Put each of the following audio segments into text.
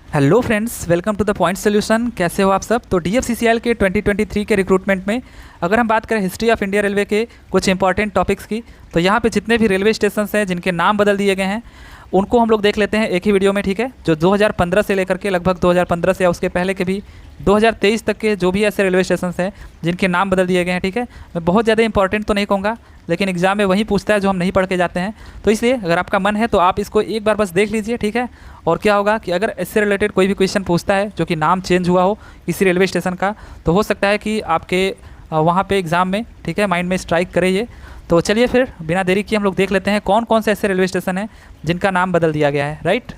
Hello friends, welcome to the point solution. कैसे हो आप सब। तो DFCCL के 2023 के रिक्रूटमेंट में अगर हम बात करें हिस्ट्री ऑफ इंडिया रेलवे के कुछ इंपॉर्टेंट टॉपिक्स की, तो यहाँ पे जितने भी रेलवे स्टेशन हैं जिनके नाम बदल दिए गए हैं उनको हम लोग देख लेते हैं एक ही वीडियो में, ठीक है। जो 2015 से लेकर के लगभग 2015 से या उसके पहले के भी 2023 तक के जो भी ऐसे रेलवे स्टेशन हैं जिनके नाम बदल दिए गए हैं, ठीक है। मैं बहुत ज़्यादा इंपॉर्टेंट तो नहीं कहूँगा, लेकिन एग्जाम में वही पूछता है जो हम नहीं पढ़ के जाते हैं। तो इसलिए अगर आपका मन है तो आप इसको एक बार बस देख लीजिए, ठीक है। और क्या होगा कि अगर इससे रिलेटेड कोई भी क्वेश्चन पूछता है जो कि नाम चेंज हुआ हो किसी रेलवे स्टेशन का, तो हो सकता है कि आपके वहाँ पे एग्ज़ाम में, ठीक है, माइंड में स्ट्राइक करे ये। तो चलिए फिर बिना देरी किए हम लोग देख लेते हैं कौन कौन से ऐसे रेलवे स्टेशन हैं जिनका नाम बदल दिया गया है, राइट।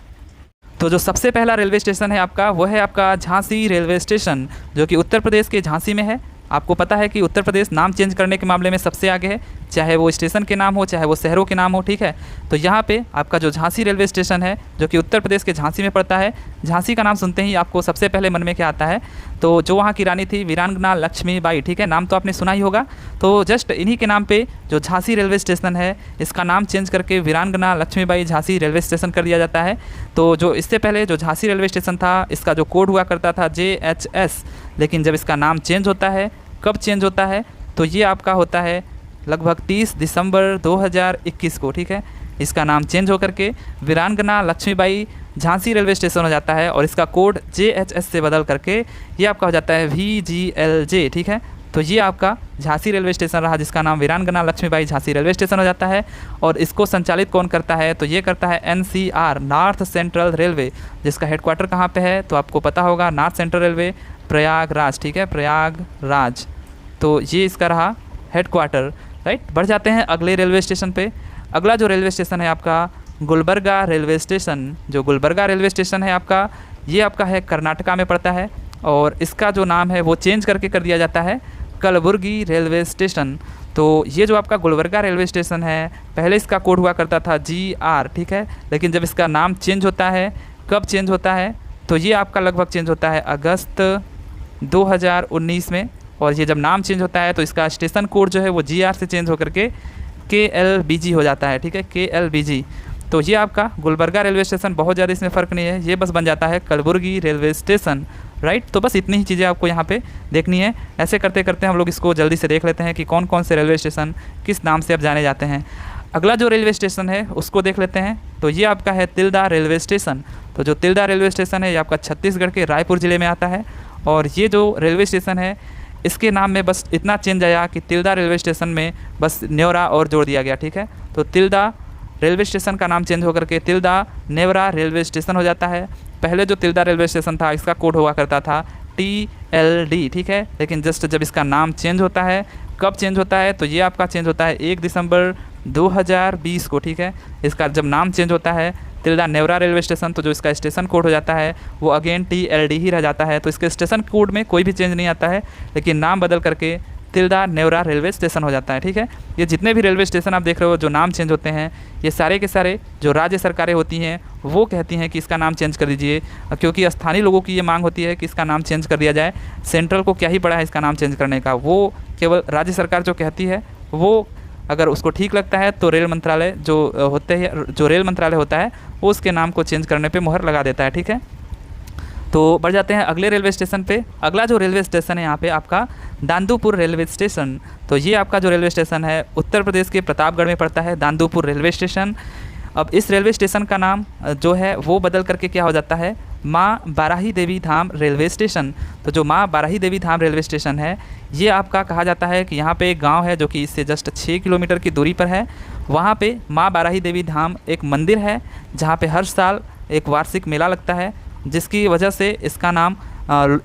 तो जो सबसे पहला रेलवे स्टेशन है आपका, वो है आपका झांसी रेलवे स्टेशन, जो कि उत्तर प्रदेश के झांसी में है। आपको पता है कि उत्तर प्रदेश नाम चेंज करने के मामले में सबसे आगे है, चाहे वो स्टेशन के नाम हो चाहे वो शहरों के नाम हो, ठीक है। तो यहाँ पे आपका जो झांसी रेलवे स्टेशन है जो कि उत्तर प्रदेश के झांसी में पड़ता है, झांसी का नाम सुनते ही आपको सबसे पहले मन में क्या आता है, तो जो वहाँ की रानी थी वीरांगना लक्ष्मीबाई, ठीक है, नाम तो आपने सुना ही होगा। तो जस्ट इन्हीं के नाम पे जो झांसी रेलवे स्टेशन है इसका नाम चेंज करके वीरांगना लक्ष्मीबाई झांसी रेलवे स्टेशन कर दिया जाता है। तो जो इससे पहले जो झांसी रेलवे स्टेशन था इसका जो कोड हुआ करता था JHS, लेकिन जब इसका नाम चेंज होता है, कब चेंज होता है, तो ये आपका होता है लगभग 30 दिसंबर 2021 को, ठीक है। इसका नाम चेंज होकर के वीरांगना लक्ष्मीबाई झांसी रेलवे स्टेशन हो जाता है और इसका कोड JHS से बदल करके ये आपका हो जाता है VGLJ, ठीक है। तो ये आपका झांसी रेलवे स्टेशन रहा जिसका नाम वीरांगना लक्ष्मीबाई झांसी रेलवे स्टेशन हो जाता है। और इसको संचालित कौन करता है, तो ये करता है NCR, नॉर्थ सेंट्रल रेलवे, जिसका हेडक्वार्टर कहाँ पे है, तो आपको पता होगा नॉर्थ सेंट्रल रेलवे प्रयागराज, ठीक है, प्रयागराज। तो ये इसका रहा हेडक्वार्टर, राइट। बढ़ जाते हैं अगले रेलवे स्टेशन पे। अगला जो रेलवे स्टेशन है आपका गुलबर्गा रेलवे स्टेशन। जो गुलबर्गा रेलवे स्टेशन है आपका, ये आपका है कर्नाटका में पड़ता है और इसका जो नाम है वो चेंज करके कर दिया जाता है कलबुर्गी रेलवे स्टेशन। तो ये जो आपका गुलबर्गा रेलवे स्टेशन है पहले इसका कोड हुआ करता था GR, ठीक है, लेकिन जब इसका नाम चेंज होता है, कब चेंज होता है, तो ये आपका लगभग चेंज होता है अगस्त 2019 में। और ये जब नाम चेंज होता है तो इसका स्टेशन कोड जो है वो GR से चेंज होकर के KLBG हो जाता है, ठीक है, KLBG। तो ये आपका गुलबर्गा रेलवे स्टेशन, बहुत ज़्यादा इसमें फ़र्क नहीं है, ये बस बन जाता है कलबुर्गी रेलवे स्टेशन, राइट। तो बस इतनी ही चीज़ें आपको यहाँ पे देखनी है। ऐसे करते करते हम लोग इसको जल्दी से देख लेते हैं कि कौन कौन से रेलवे स्टेशन किस नाम से अब जाने जाते हैं। अगला जो रेलवे स्टेशन है उसको देख लेते हैं। तो ये आपका है तिल्दा रेलवे स्टेशन। तो जो तिल्दा रेलवे स्टेशन है ये आपका छत्तीसगढ़ के रायपुर ज़िले में आता है। और ये जो रेलवे स्टेशन है इसके नाम में बस इतना चेंज आया कि तिल्दा रेलवे स्टेशन में बस नेवरा और जोड़ दिया गया, ठीक है। तो तिल्दा रेलवे स्टेशन का नाम चेंज होकर के तिल्दा नेवरा रेलवे स्टेशन हो जाता है। पहले जो तिल्दा रेलवे स्टेशन था इसका कोड हुआ करता था TLD, ठीक है, लेकिन जस्ट जब इसका नाम चेंज होता है, कब चेंज होता है, तो ये आपका चेंज होता है 1 दिसंबर 2020 को, ठीक है। इसका जब नाम चेंज होता है तिल्दा नेवरा रेलवे स्टेशन, तो जो इसका स्टेशन कोड हो जाता है वो अगेन TLD ही रह जाता है। तो इसके स्टेशन कोड में कोई भी चेंज नहीं आता है, लेकिन नाम बदल करके तिल्दा नेवरा रेलवे स्टेशन हो जाता है, ठीक है। ये जितने भी रेलवे स्टेशन आप देख रहे हो जो नाम चेंज होते हैं, ये सारे के सारे जो राज्य सरकारें होती हैं वो कहती हैं कि इसका नाम चेंज कर दीजिए, क्योंकि स्थानीय लोगों की ये मांग होती है कि इसका नाम चेंज कर दिया जाए। सेंट्रल को क्या ही पड़ा है इसका नाम चेंज करने का, वो केवल राज्य सरकार जो कहती है वो अगर उसको ठीक लगता है तो रेल मंत्रालय जो रेल मंत्रालय होता है वो उसके नाम को चेंज करने पे मुहर लगा देता है, ठीक है। तो बढ़ जाते हैं अगले रेलवे स्टेशन पे। अगला जो रेलवे स्टेशन है यहाँ पे आपका दांदूपुर रेलवे स्टेशन। तो ये आपका जो रेलवे स्टेशन है उत्तर प्रदेश के प्रतापगढ़ में पड़ता है, दांदूपुर रेलवे स्टेशन। अब इस रेलवे स्टेशन का नाम जो है वो बदल करके क्या हो जाता है, माँ बाराही देवी धाम रेलवे स्टेशन। तो जो माँ बाराही देवी धाम रेलवे स्टेशन है ये आपका कहा जाता है कि यहाँ पे एक गांव है जो कि इससे जस्ट 6 किलोमीटर की दूरी पर है। वहाँ पे माँ बाराही देवी धाम एक मंदिर है जहाँ पे हर साल एक वार्षिक मेला लगता है, जिसकी वजह से इसका नाम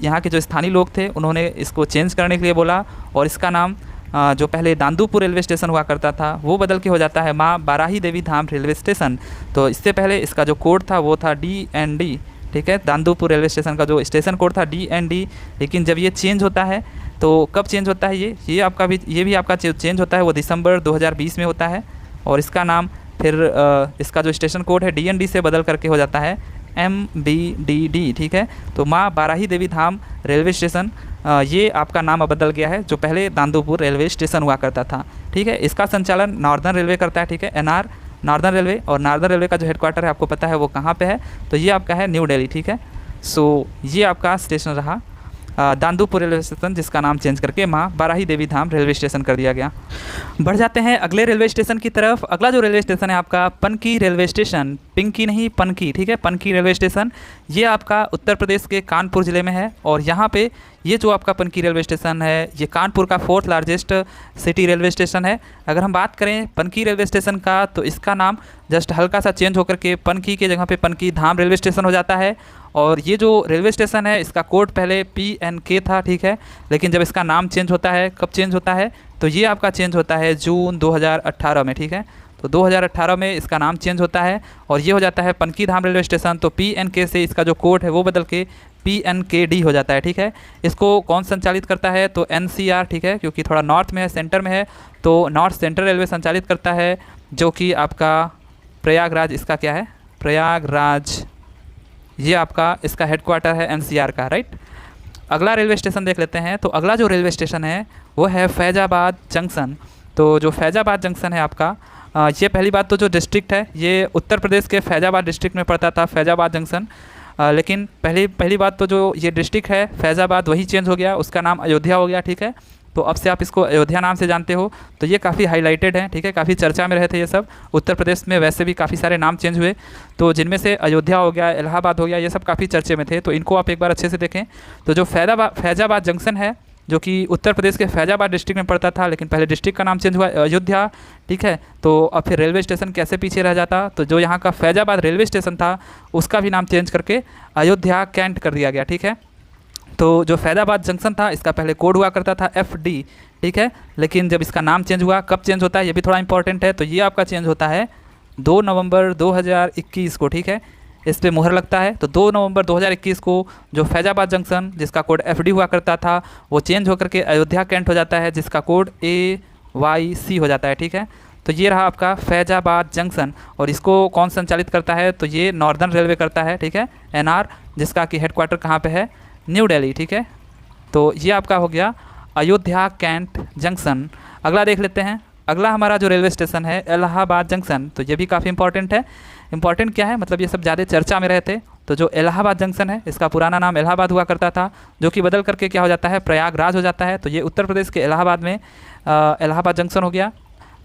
यहाँ के जो स्थानीय लोग थे उन्होंने इसको चेंज करने के लिए बोला और इसका नाम जो पहले दांदूपुर रेलवे स्टेशन हुआ करता था वो बदल के हो जाता है माँ बाराही देवी धाम रेलवे स्टेशन। तो इससे पहले इसका जो कोड था वो था DND, ठीक है, दांदूपुर रेलवे स्टेशन का जो स्टेशन कोड था DND। लेकिन जब ये चेंज होता है तो कब चेंज होता है, ये भी आपका चेंज होता है वो दिसंबर 2020 में होता है। और इसका नाम फिर इसका जो स्टेशन कोड है DND से बदल करके हो जाता है MBDD, ठीक है। तो माँ बाराही देवी धाम रेलवे स्टेशन ये आपका नाम अब बदल गया है, जो पहले दांदूपुर रेलवे स्टेशन हुआ करता था, ठीक है। इसका संचालन नॉर्दर्न रेलवे करता है, ठीक है, NR नॉर्दर्न रेलवे। और नॉर्दर्न रेलवे का जो हेडक्वार्टर है आपको पता है वो कहाँ पे है, तो ये आपका है न्यू दिल्ली, ठीक है। सो ये आपका स्टेशन रहा दांदूपुर रेलवे स्टेशन, जिसका नाम चेंज करके माँ बाराही देवी धाम रेलवे स्टेशन कर दिया गया। बढ़ जाते हैं अगले रेलवे स्टेशन की तरफ। अगला जो रेलवे स्टेशन है आपका पनकी रेलवे स्टेशन, पिंकी नहीं पनकी, ठीक है, पनकी रेलवे स्टेशन। ये आपका उत्तर प्रदेश के कानपुर ज़िले में है और यहाँ पे ये जो आपका पनकी रेलवे स्टेशन है ये कानपुर का 4th largest city railway station है। अगर हम बात करें पनकी रेलवे स्टेशन का तो इसका नाम जस्ट हल्का सा चेंज होकर के पनकी के जगह पे पनकी धाम रेलवे स्टेशन हो जाता है। और ये जो रेलवे स्टेशन है इसका कोड पहले PNK था, ठीक है, लेकिन जब इसका नाम चेंज होता है, कब चेंज होता है, तो ये आपका चेंज होता है जून 2018 में, ठीक है। तो 2018 में इसका नाम चेंज होता है और ये हो जाता है पनकी धाम रेलवे स्टेशन। तो PNK से इसका जो कोड है वो बदल के PNKD हो जाता है, ठीक है। इसको कौन संचालित करता है, तो NCR, ठीक है, क्योंकि थोड़ा नॉर्थ में है, सेंटर में है, तो नॉर्थ सेंट्रल रेलवे संचालित करता है, जो कि आपका प्रयागराज, इसका क्या है, प्रयागराज, ये आपका इसका हेडक्वार्टर है NCR का, राइट। अगला रेलवे स्टेशन देख लेते हैं। तो अगला जो रेलवे स्टेशन है वो है फैजाबाद जंक्शन। तो जो फैजाबाद जंक्शन है आपका, ये पहली बात तो जो डिस्ट्रिक्ट है ये उत्तर प्रदेश के फैजाबाद डिस्ट्रिक्ट में पड़ता था फैजाबाद जंक्शन, लेकिन पहली बात तो जो ये डिस्ट्रिक्ट है फैजाबाद वही चेंज हो गया, उसका नाम अयोध्या हो गया, ठीक है। तो अब से आप इसको अयोध्या नाम से जानते हो। तो ये काफ़ी हाईलाइटेड है, ठीक है, काफ़ी चर्चा में रहे थे ये सब। उत्तर प्रदेश में वैसे भी काफ़ी सारे नाम चेंज हुए, तो जिनमें से अयोध्या हो गया, इलाहाबाद हो गया, ये सब काफ़ी चर्चे में थे, तो इनको आप एक बार अच्छे से देखें। तो जो फैजाबाद जंक्शन है जो कि उत्तर प्रदेश के फैजाबाद डिस्ट्रिक्ट में पड़ता था, लेकिन पहले डिस्ट्रिक्ट का नाम चेंज हुआ अयोध्या, ठीक है। तो अब फिर रेलवे स्टेशन कैसे पीछे रह जाता, तो जो यहाँ का फैजाबाद रेलवे स्टेशन था उसका भी नाम चेंज करके अयोध्या कैंट कर दिया गया, ठीक है। तो जो फैजाबाद जंक्शन था इसका पहले कोड हुआ करता था FD, ठीक है, लेकिन जब इसका नाम चेंज हुआ, कब चेंज होता है ये भी थोड़ा इंपॉर्टेंट है, तो ये आपका चेंज होता है 2 नवंबर 2021 को, ठीक है, इस पर मुहर लगता है। तो 2 नवंबर 2021 को जो फैजाबाद जंक्शन जिसका कोड FD हुआ करता था वो चेंज होकर के अयोध्या कैंट हो जाता है, जिसका कोड AYC हो जाता है, ठीक है। तो ये रहा आपका फैजाबाद जंक्शन, और इसको कौन संचालित करता है, तो ये नॉर्दर्न रेलवे करता है, ठीक है, NR, जिसका कि हेडक्वार्टर कहाँ पे है, न्यू दिल्ली, ठीक है। तो ये आपका हो गया अयोध्या कैंट जंक्शन। अगला देख लेते हैं। अगला हमारा जो रेलवे स्टेशन है इलाहाबाद जंक्शन, तो ये भी काफ़ी इंपॉर्टेंट है। इंपॉर्टेंट क्या है, मतलब ये सब ज़्यादा चर्चा में रहे थे। तो जो इलाहाबाद जंक्शन है इसका पुराना नाम इलाहाबाद हुआ करता था, जो कि बदल करके क्या हो जाता है, प्रयागराज हो जाता है। तो ये उत्तर प्रदेश के इलाहाबाद में इलाहाबाद जंक्शन हो गया।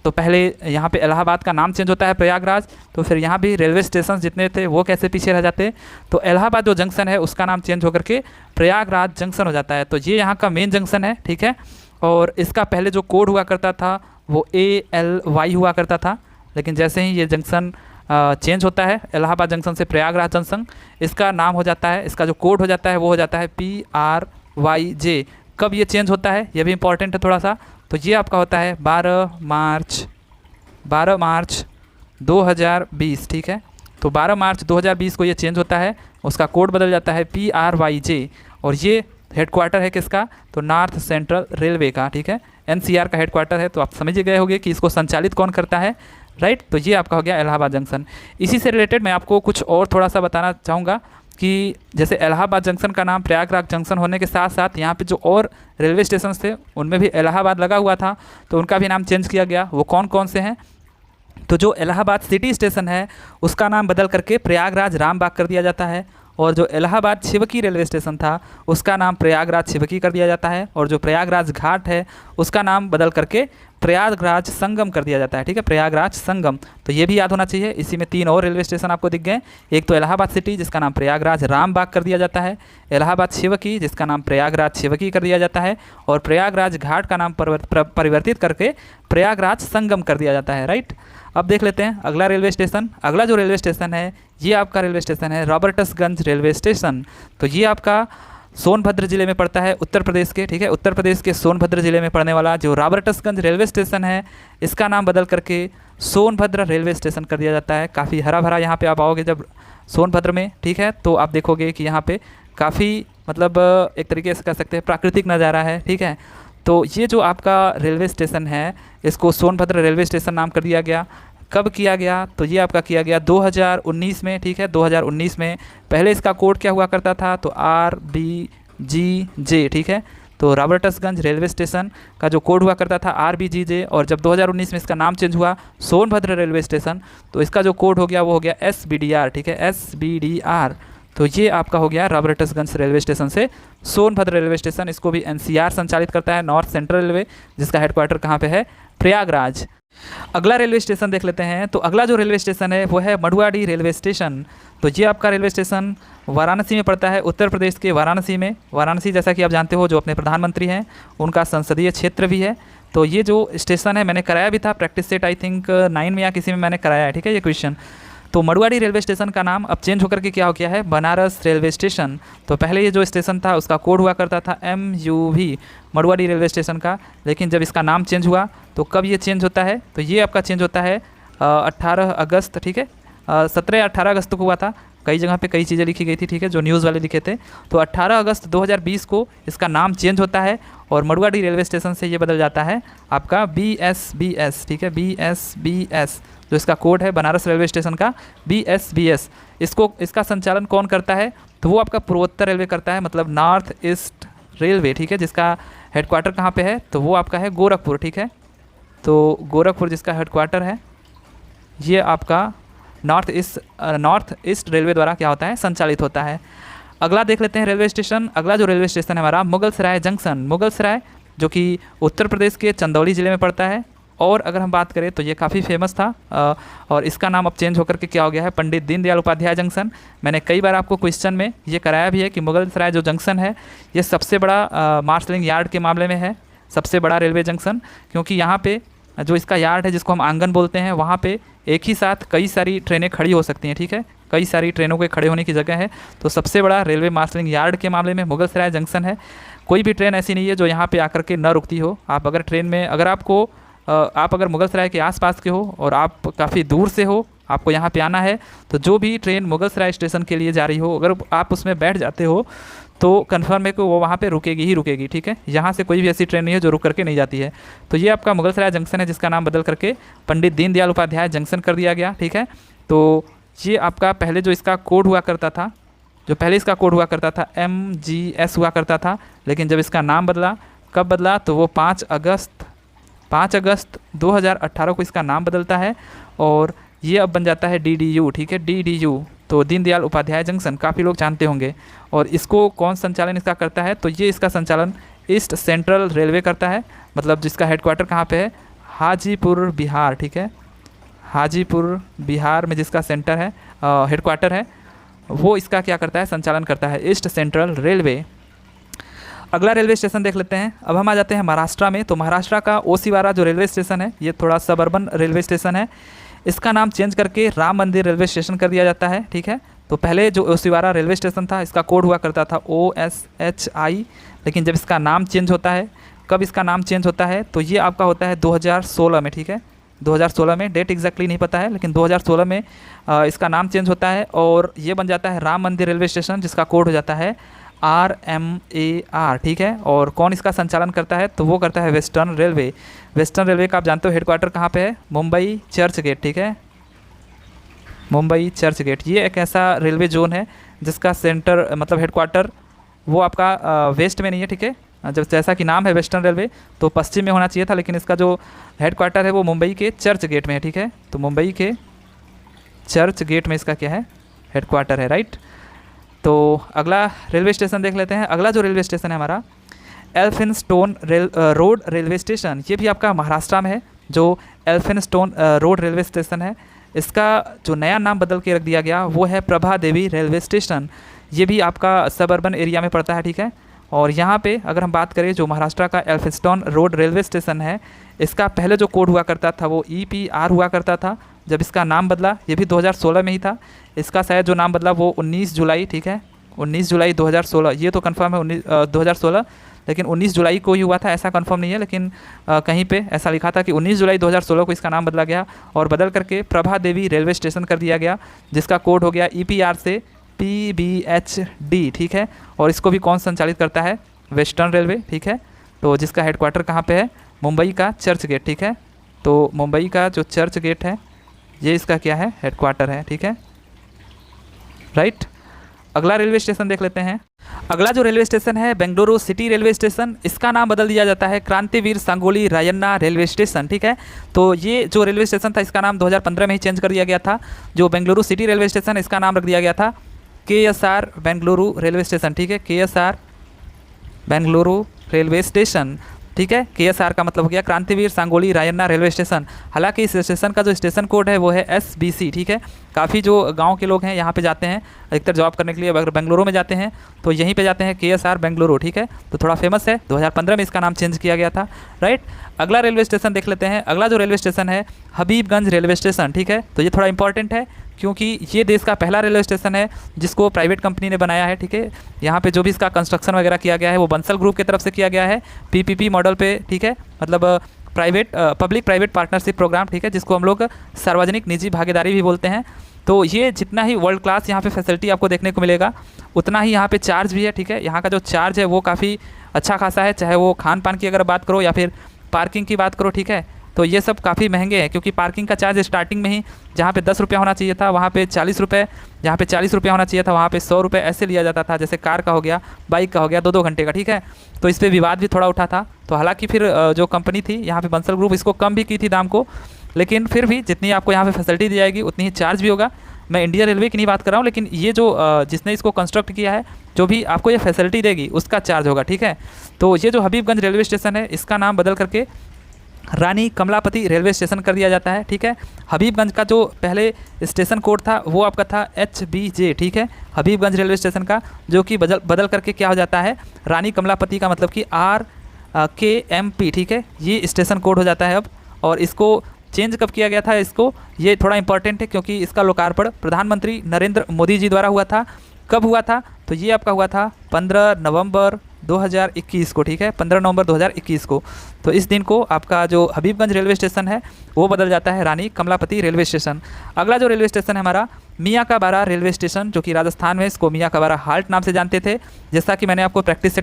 तो पहले यहाँ पे इलाहाबाद का नाम चेंज होता है प्रयागराज, तो फिर यहाँ भी रेलवे स्टेशन जितने थे वो कैसे पीछे रह जाते, तो इलाहाबाद जो जंक्शन है उसका नाम चेंज होकर के प्रयागराज जंक्शन हो जाता है। तो ये यहाँ का मेन जंक्शन है, ठीक है, और इसका पहले जो कोड हुआ करता था वो ALY हुआ करता था, लेकिन जैसे ही ये जंक्शन चेंज होता है इलाहाबाद जंक्शन से प्रयागराज जंक्शन, इसका नाम हो जाता है, इसका जो कोड हो जाता है वो हो जाता है PRYJ। कब ये चेंज होता है ये भी इंपॉर्टेंट है थोड़ा सा। तो ये आपका होता है 12 मार्च 2020, ठीक है। तो 12 मार्च 2020 को ये चेंज होता है, उसका कोड बदल जाता है PRYJ, और ये हेडक्वार्टर है किसका, तो नॉर्थ सेंट्रल रेलवे का, ठीक है, NCR का हेडक्वार्टर है। तो आप समझ गए होंगे कि इसको संचालित कौन करता है, राइट। तो ये आपका हो गया इलाहाबाद जंक्शन। इसी से रिलेटेड मैं आपको कुछ और थोड़ा सा बताना चाहूँगा कि जैसे इलाहाबाद जंक्शन का नाम प्रयागराज जंक्शन होने के साथ साथ यहाँ पे जो और रेलवे स्टेशन थे उनमें भी इलाहाबाद लगा हुआ था, तो उनका भी नाम चेंज किया गया। वो कौन कौन से हैं, तो जो इलाहाबाद सिटी स्टेशन है उसका नाम बदल करके प्रयागराज रामबाग कर दिया जाता है, और जो इलाहाबाद शिवकी रेलवे स्टेशन था उसका नाम प्रयागराज शिवकी कर दिया जाता है, और जो प्रयागराज घाट है उसका नाम बदल करके प्रयागराज संगम कर दिया जाता है, ठीक है, प्रयागराज संगम। तो ये भी याद होना चाहिए। इसी में 3 और रेलवे स्टेशन आपको दिख गए, एक तो इलाहाबाद सिटी जिसका नाम प्रयागराज रामबाग कर दिया जाता है, इलाहाबाद शिवकी जिसका नाम प्रयागराज शिवकी कर दिया जाता है, और प्रयागराज घाट का नाम परिवर्तित करके प्रयागराज संगम कर दिया जाता है, राइट। अब देख लेते हैं अगला रेलवे स्टेशन। अगला जो रेलवे स्टेशन है ये आपका रेलवे स्टेशन है रॉबर्टसगंज रेलवे स्टेशन। तो ये आपका सोनभद्र ज़िले में पड़ता है उत्तर प्रदेश के, ठीक है, उत्तर प्रदेश के सोनभद्र ज़िले में पड़ने वाला जो रॉबर्टसगंज रेलवे स्टेशन है इसका नाम बदल करके सोनभद्र रेलवे स्टेशन कर दिया जाता है। काफ़ी हरा भरा यहाँ पे आप आओगे जब सोनभद्र में, ठीक है, तो आप देखोगे कि यहाँ पे काफ़ी मतलब एक तरीके से कह सकते हैं प्राकृतिक नज़ारा है, ठीक है। तो ये जो आपका रेलवे स्टेशन है इसको सोनभद्र रेलवे स्टेशन नाम कर दिया गया। कब किया गया, तो ये आपका किया गया 2019 में, ठीक है, 2019 में। पहले इसका कोड क्या हुआ करता था, तो RBGJ, ठीक है। तो रॉबर्टसगंज रेलवे स्टेशन का जो कोड हुआ करता था RBGJ, और जब 2019 में इसका नाम चेंज हुआ सोनभद्र रेलवे स्टेशन तो इसका जो कोड हो गया वो हो गया SBDR, ठीक है, SBDR। तो तो ये आपका हो गया रॉबर्ट्सगंज रेलवे स्टेशन से सोनभद्र रेलवे स्टेशन, इसको भी एनसीआर संचालित करता है, नॉर्थ सेंट्रल रेलवे, जिसका हेडक्वार्टर कहाँ पे है, प्रयागराज। अगला रेलवे स्टेशन देख लेते हैं। तो अगला जो रेलवे स्टेशन है वो है मडुआडीह रेलवे स्टेशन। तो ये आपका रेलवे स्टेशन वाराणसी में पड़ता है, उत्तर प्रदेश के वाराणसी में। वाराणसी जैसा कि आप जानते हो जो अपने प्रधानमंत्री हैं उनका संसदीय क्षेत्र भी है। तो ये जो स्टेशन है मैंने कराया भी था प्रैक्टिस सेट, आई थिंक 9 में या किसी में मैंने कराया है, ठीक है, ये क्वेश्चन। तो मडुआडीह रेलवे स्टेशन का नाम अब चेंज होकर के क्या हो गया है, बनारस रेलवे स्टेशन। तो पहले ये जो स्टेशन था उसका कोड हुआ करता था MUV, मडुआडीह रेलवे स्टेशन का। लेकिन जब इसका नाम चेंज हुआ तो कब ये चेंज होता है, तो ये आपका चेंज होता है 18 अगस्त, ठीक है, 17-18 अगस्त को हुआ था। कई जगह पे कई चीज़ें लिखी गई थी, ठीक है, जो न्यूज़ वाले लिखे थे। तो 18 अगस्त 2020 को इसका नाम चेंज होता है और मडुआडीह रेलवे स्टेशन से ये बदल जाता है आपका BSBS, ठीक है, BSBS, जो इसका कोड है बनारस रेलवे स्टेशन का BSBS। इसका संचालन कौन करता है, तो वो आपका पूर्वोत्तर रेलवे करता है, मतलब नॉर्थ ईस्ट रेलवे, ठीक है, जिसका हेडक्वार्टर कहाँ पे है, तो वो आपका है गोरखपुर, ठीक है। तो गोरखपुर जिसका हेडक्वार्टर है ये आपका नॉर्थ ईस्ट रेलवे द्वारा क्या होता है, संचालित होता है। अगला देख लेते हैं रेलवे स्टेशन। अगला जो रेलवे स्टेशन है हमारा मुगलसराय जंक्शन। मुगलसराय जो कि उत्तर प्रदेश के चंदौली ज़िले में पड़ता है। और अगर हम बात करें तो ये काफ़ी फेमस था और इसका नाम अब चेंज होकर के क्या हो गया है, पंडित दीनदयाल उपाध्याय जंक्शन। मैंने कई बार आपको क्वेश्चन में ये कराया भी है कि मुगलसराय जो जंक्शन है ये सबसे बड़ा मार्शलिंग यार्ड के मामले में है, सबसे बड़ा रेलवे जंक्शन, क्योंकि यहाँ पे जो इसका यार्ड है जिसको हम आंगन बोलते हैं, वहाँ पे एक ही साथ कई सारी ट्रेनें खड़ी हो सकती हैं, ठीक है, कई सारी ट्रेनों के खड़े होने की जगह है। तो सबसे बड़ा रेलवे मार्शलिंग यार्ड के मामले में मुगलसराय जंक्शन है। कोई भी ट्रेन ऐसी नहीं है जो यहाँ पे आकर के न रुकती हो। आप अगर ट्रेन में आप अगर मुगलसराय के आसपास के हो और आप काफ़ी दूर से हो, आपको यहाँ पे आना है, तो जो भी ट्रेन मुगलसराय स्टेशन के लिए जा रही हो, अगर आप उसमें बैठ जाते हो तो कन्फर्म है कि वो वहाँ पे रुकेगी ही रुकेगी, ठीक है। यहाँ से कोई भी ऐसी ट्रेन नहीं है जो रुक करके नहीं जाती है। तो ये आपका मुगलसराय जंक्शन है जिसका नाम बदल करके पंडित दीनदयाल उपाध्याय जंक्शन कर दिया गया, ठीक है। तो ये आपका पहले जो इसका कोड हुआ करता था, MGS हुआ करता था, लेकिन जब इसका नाम बदला, कब बदला, तो वो 5 अगस्त 2018 को इसका नाम बदलता है और ये अब बन जाता है DDU, ठीक है, DDU। तो दीनदयाल उपाध्याय जंक्शन काफ़ी लोग जानते होंगे। और इसको कौन संचालन इसका करता है, तो ये इसका संचालन ईस्ट सेंट्रल रेलवे करता है, मतलब जिसका हेडक्वार्टर कहाँ पे है, हाजीपुर बिहार, ठीक है, हाजीपुर बिहार में जिसका सेंटर है, हेडक्वार्टर है, वो इसका क्या करता है, संचालन करता है, ईस्ट सेंट्रल रेलवे। अगला रेलवे स्टेशन देख लेते हैं। अब हम आ जाते हैं महाराष्ट्र में। तो महाराष्ट्र का ओसिवारा जो रेलवे स्टेशन है ये थोड़ा सबअर्बन रेलवे स्टेशन है। इसका नाम चेंज करके राम मंदिर रेलवे स्टेशन कर दिया जाता है, ठीक है। तो पहले जो ओसिवारा रेलवे स्टेशन था इसका कोड हुआ करता था OSHI, लेकिन जब इसका नाम चेंज होता है, कब इसका नाम चेंज होता है, तो ये आपका होता है 2016 में, ठीक है, 2016 में, डेट एग्जैक्टली नहीं पता है, लेकिन 2016 में इसका नाम चेंज होता है और ये बन जाता है राम मंदिर रेलवे स्टेशन, जिसका कोड हो जाता है RMAR, ठीक है। और कौन इसका संचालन करता है, तो वो करता है वेस्टर्न रेलवे। वेस्टर्न रेलवे का आप जानते हो हेडक्वार्टर कहाँ पे है, मुंबई चर्च गेट, ठीक है, मुंबई चर्च गेट। ये एक ऐसा रेलवे जोन है जिसका सेंटर मतलब हेडक्वार्टर वो आपका वेस्ट में नहीं है, ठीक है। जब जैसा कि नाम है वेस्टर्न रेलवे तो पश्चिम में होना चाहिए था, लेकिन इसका जो हेडक्वार्टर है वो मुंबई के चर्च गेट में है, ठीक है। तो मुंबई के चर्च गेट में इसका क्या है, हेडक्वार्टर है, राइट। तो अगला रेलवे स्टेशन देख लेते हैं। अगला जो रेलवे स्टेशन है हमारा एल्फिनस्टोन रोड रेलवे स्टेशन। ये भी आपका महाराष्ट्र में है, जो एल्फिनस्टोन रोड रेलवे स्टेशन है। इसका जो नया नाम बदल के रख दिया गया वो है प्रभा देवी रेलवे स्टेशन। ये भी आपका सबअर्बन एरिया में पड़ता है, ठीक है। और यहाँ पे अगर हम बात करें जो महाराष्ट्र का एल्फिनस्टोन रोड रेलवे स्टेशन है, इसका पहले जो कोड हुआ करता था वो EPR हुआ करता था। जब इसका नाम बदला, ये भी 2016 में ही था, इसका शायद जो नाम बदला वो 19 जुलाई, ठीक है, 19 जुलाई 2016, ये तो कंफर्म है 2016, लेकिन 19 जुलाई को ही हुआ था ऐसा कंफर्म नहीं है, लेकिन कहीं पे ऐसा लिखा था कि 19 जुलाई 2016 को इसका नाम बदला गया और बदल करके प्रभा देवी रेलवे स्टेशन कर दिया गया, जिसका कोड हो गया EPR से PBHD, ठीक है। और इसको भी कौन संचालित करता है, वेस्टर्न रेलवे, ठीक है। तो जिसका हेडक्वार्टर कहाँ पे है, मुंबई का चर्च गेट, ठीक है। तो मुंबई का जो चर्च गेट है ये इसका क्या है, हेडक्वार्टर है, ठीक है, राइट। अगला रेलवे स्टेशन देख लेते हैं। अगला जो रेलवे स्टेशन है बेंगलुरु सिटी रेलवे स्टेशन। इसका नाम बदल दिया जाता है क्रांतिवीर सांगोली रायन्ना रेलवे स्टेशन, ठीक है। तो ये जो रेलवे स्टेशन था इसका नाम 2015 में ही चेंज कर दिया गया था। जो बेंगलुरु सिटी रेलवे स्टेशन इसका नाम रख दिया गया था KSR बेंगलुरु रेलवे स्टेशन, ठीक है, KSR बेंगलुरु रेलवे स्टेशन, ठीक है। KSR का मतलब हो गया क्रांतिवीर सांगोली रायन्ना रेलवे स्टेशन। हालांकि इस स्टेशन का जो स्टेशन कोड है वो है SBC, ठीक है। काफ़ी जो गांव के लोग हैं यहाँ पे जाते हैं अधिकतर जॉब करने के लिए, अगर बेंगलुरु में जाते हैं तो यहीं पे जाते हैं, KSR बेंगलुरु, ठीक है। तो थोड़ा फेमस है, 2015 में इसका नाम चेंज किया गया था, राइट। अगला रेलवे स्टेशन देख लेते हैं। अगला जो रेलवे स्टेशन है हबीबगंज रेलवे स्टेशन, ठीक है। तो ये थोड़ा इंपॉर्टेंट है क्योंकि ये देश का पहला रेलवे स्टेशन है जिसको प्राइवेट कंपनी ने बनाया है, ठीक है। यहाँ पे जो भी इसका कंस्ट्रक्शन वगैरह किया गया है वो बंसल ग्रुप की तरफ से किया गया है, PPP मॉडल पे, ठीक है। मतलब पब्लिक प्राइवेट पार्टनरशिप प्रोग्राम, ठीक है, जिसको हम लोग सार्वजनिक निजी भागीदारी भी बोलते हैं। तो ये जितना ही वर्ल्ड क्लास यहाँ पे फैसिलिटी आपको देखने को मिलेगा उतना ही यहाँ पे चार्ज भी है, ठीक है। यहाँ का जो चार्ज है वो काफ़ी अच्छा खासा है, चाहे वो खान पान की अगर बात करो या फिर पार्किंग की बात करो, ठीक है। तो ये सब काफ़ी महंगे हैं क्योंकि पार्किंग का चार्ज स्टार्टिंग में ही जहाँ पे 10 रुपया होना चाहिए था वहाँ पे 40 रुपये, जहाँ पे 40 रुपया होना चाहिए था वहाँ पे 100 रुपये ऐसे लिया जाता था। जैसे कार का हो गया, बाइक का हो गया, 2-2 घंटे का, ठीक है। तो इस पर विवाद भी थोड़ा उठा था। तो हालांकि फिर जो कंपनी थी यहाँ पे बंसल ग्रुप इसको कम भी की थी दाम को, लेकिन फिर भी जितनी आपको यहाँ पे फैसिलिटी दी जाएगी उतनी ही चार्ज भी होगा। मैं इंडियन रेलवे की नहीं बात कर रहा हूँ, लेकिन ये जो जिसने इसको कंस्ट्रक्ट किया है, जो भी आपको ये फैसिलिटी देगी उसका चार्ज होगा, ठीक है। तो ये जो हबीबगंज रेलवे स्टेशन है इसका नाम बदल करके रानी कमलापति रेलवे स्टेशन कर दिया जाता है, ठीक है। हबीबगंज का जो पहले स्टेशन कोड था वो आपका था HBJ, ठीक है, हबीबगंज रेलवे स्टेशन का, जो कि बदल करके क्या हो जाता है रानी कमलापति का मतलब कि RKMP, ठीक है, ये स्टेशन कोड हो जाता है अब। और इसको चेंज कब किया गया था, इसको ये थोड़ा इंपॉर्टेंट है क्योंकि इसका लोकार्पण प्रधानमंत्री नरेंद्र मोदी जी द्वारा हुआ था। कब हुआ था, तो ये आपका हुआ था 15 नवंबर 2021 को, ठीक है, 15 नवंबर 2021 को। तो इस दिन को आपका जो हबीबगंज रेलवे स्टेशन है वो बदल जाता है रानी कमलापति रेलवे स्टेशन। अगला जो रेलवे स्टेशन है हमारा मियाँ का बारा रेलवे स्टेशन, जो कि राजस्थान में इसको मियाँ का बारा हाल्ट नाम से जानते थे। जैसा कि मैंने आपको प्रैक्टिस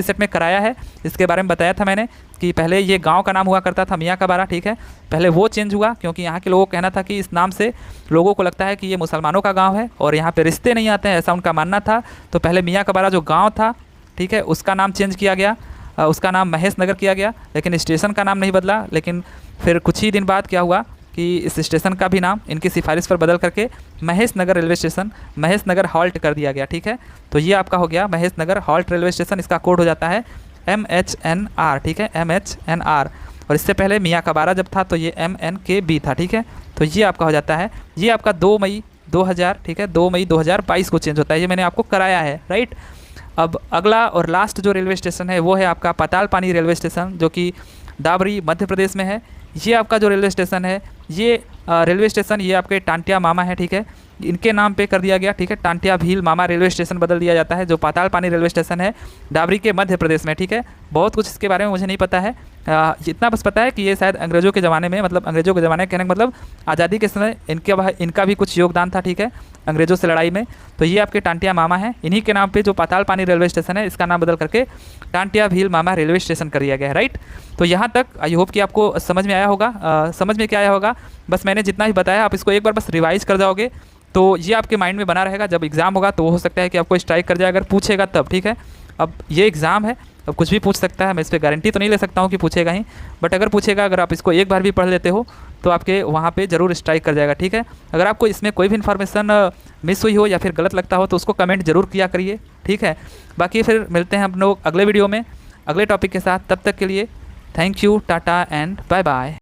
सेट में कराया है, इसके बारे में बताया था मैंने कि पहले ये गांव का नाम हुआ करता था मियाँ का बारा, ठीक है। पहले वो चेंज हुआ क्योंकि यहाँ के लोगों को कहना था कि इस नाम से लोगों को लगता है कि ये मुसलमानों का गाँव है और यहाँ पर रिश्ते नहीं आते हैं, ऐसा उनका मानना था। तो पहले मियाँ का बारा जो गाँव था, ठीक है, उसका नाम चेंज किया गया, उसका नाम महेश नगर किया गया, लेकिन स्टेशन का नाम नहीं बदला। लेकिन फिर कुछ ही दिन बाद क्या हुआ कि इस स्टेशन का भी नाम इनकी सिफारिश पर बदल करके महेश नगर रेलवे स्टेशन, महेश नगर हॉल्ट कर दिया गया, ठीक है। तो ये आपका हो गया महेश नगर हॉल्ट रेलवे स्टेशन, इसका कोड हो जाता है MHNR, ठीक है, MHNR। और इससे पहले मियाँ का बारा जब था तो ये MNKB था, ठीक है। तो ये आपका हो जाता है, ये आपका 2 मई 2000, ठीक है, 2 मई 2022 को चेंज होता है, ये मैंने आपको कराया है, राइट। अब अगला और लास्ट जो रेलवे स्टेशन है वो है आपका पातालपानी रेलवे स्टेशन, जो कि दाबरी मध्य प्रदेश में है। ये आपका जो रेलवे स्टेशन है, ये रेलवे स्टेशन ये आपके टांटिया मामा है, ठीक है, इनके नाम पे कर दिया गया, ठीक है। टांटिया भील मामा रेलवे स्टेशन बदल दिया जाता है, जो पातालपानी रेलवे स्टेशन है डाबरी के मध्य प्रदेश में, ठीक है। बहुत कुछ इसके बारे में मुझे नहीं पता है, इतना बस पता है कि ये शायद अंग्रेज़ों के ज़माने में, मतलब अंग्रेज़ों के ज़माने कहने का मतलब आज़ादी के समय इनका भी कुछ योगदान था, ठीक है, अंग्रेज़ों से लड़ाई में। तो ये आपके टांटिया मामा हैं, इन्हीं के नाम पे जो पातालपानी रेलवे स्टेशन है इसका नाम बदल करके टांटिया भील मामा रेलवे स्टेशन कर दिया गया है, राइट। तो यहाँ तक आई होप कि आपको समझ में आया होगा। समझ में क्या आया होगा, बस मैंने जितना भी बताया आप इसको एक बार बस रिवाइज कर जाओगे तो ये आपके माइंड में बना रहेगा। जब एग्ज़ाम होगा तो हो सकता है कि आपको स्ट्राइक कर जाए, अगर पूछेगा तब, ठीक है। अब ये एग्ज़ाम है, अब कुछ भी पूछ सकता है, मैं इस पर गारंटी तो नहीं ले सकता हूँ कि पूछेगा ही, बट अगर पूछेगा, अगर आप इसको एक बार भी पढ़ लेते हो तो आपके वहाँ पे ज़रूर स्ट्राइक कर जाएगा, ठीक है। अगर आपको इसमें कोई भी इन्फॉर्मेशन मिस हुई हो या फिर गलत लगता हो तो उसको कमेंट जरूर किया करिए, ठीक है। बाकी फिर मिलते हैं हम लोग अगले वीडियो में अगले टॉपिक के साथ, तब तक के लिए thank you, tata and bye bye.